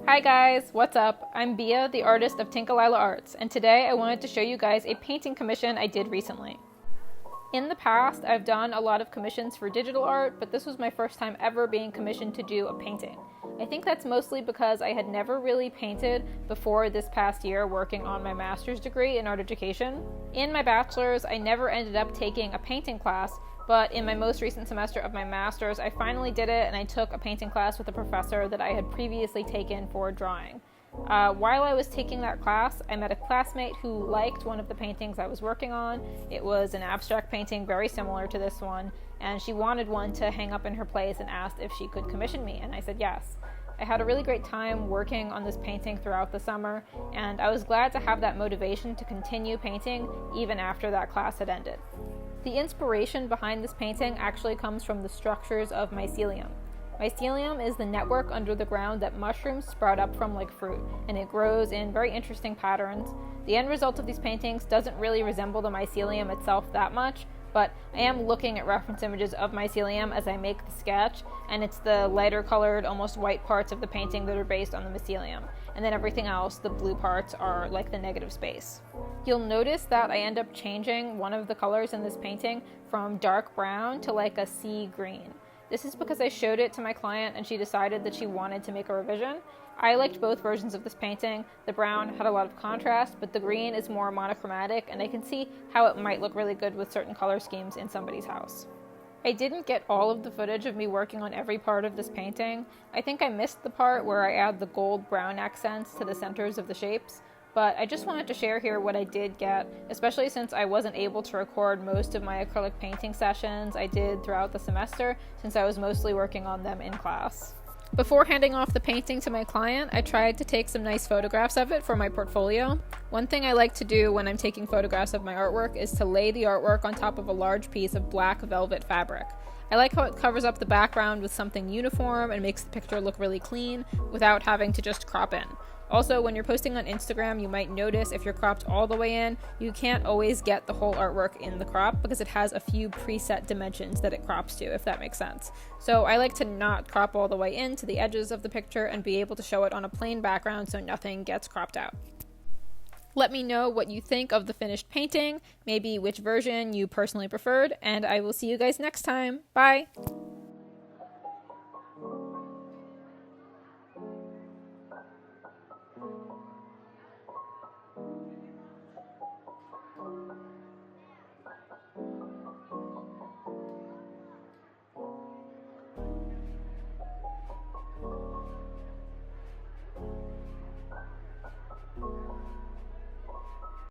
Hi guys, what's up? I'm Bia, the artist of Tinkalila Arts, and today I wanted to show you guys a painting commission I did recently. In the past, I've done a lot of commissions for digital art, but this was my first time ever being commissioned to do a painting. I think that's mostly because I had never really painted before this past year working on my master's degree in art education. In my bachelor's, I never ended up taking a painting class, but in my most recent semester of my master's, I finally did it and I took a painting class with a professor that I had previously taken for drawing. While I was taking that class, I met a classmate who liked one of the paintings I was working on. It was an abstract painting very similar to this one, and she wanted one to hang up in her place and asked if she could commission me, and I said yes. I had a really great time working on this painting throughout the summer, and I was glad to have that motivation to continue painting even after that class had ended. The inspiration behind this painting actually comes from the structures of mycelium. Mycelium is the network under the ground that mushrooms sprout up from like fruit, and it grows in very interesting patterns. The end result of these paintings doesn't really resemble the mycelium itself that much, but I am looking at reference images of mycelium as I make the sketch, and it's the lighter colored, almost white parts of the painting that are based on the mycelium, and then everything else, the blue parts, are like the negative space. You'll notice that I end up changing one of the colors in this painting from dark brown to like a sea green. This is because I showed it to my client and she decided that she wanted to make a revision. I liked both versions of this painting. The brown had a lot of contrast, but the green is more monochromatic, and I can see how it might look really good with certain color schemes in somebody's house. I didn't get all of the footage of me working on every part of this painting. I think I missed the part where I add the gold-brown accents to the centers of the shapes, but I just wanted to share here what I did get, especially since I wasn't able to record most of my acrylic painting sessions I did throughout the semester, since I was mostly working on them in class. Before handing off the painting to my client, I tried to take some nice photographs of it for my portfolio. One thing I like to do when I'm taking photographs of my artwork is to lay the artwork on top of a large piece of black velvet fabric. I like how it covers up the background with something uniform and makes the picture look really clean without having to just crop in. Also, when you're posting on Instagram, you might notice if you're cropped all the way in, you can't always get the whole artwork in the crop because it has a few preset dimensions that it crops to, if that makes sense. So I like to not crop all the way in to the edges of the picture and be able to show it on a plain background so nothing gets cropped out. Let me know what you think of the finished painting, maybe which version you personally preferred, and I will see you guys next time. Bye!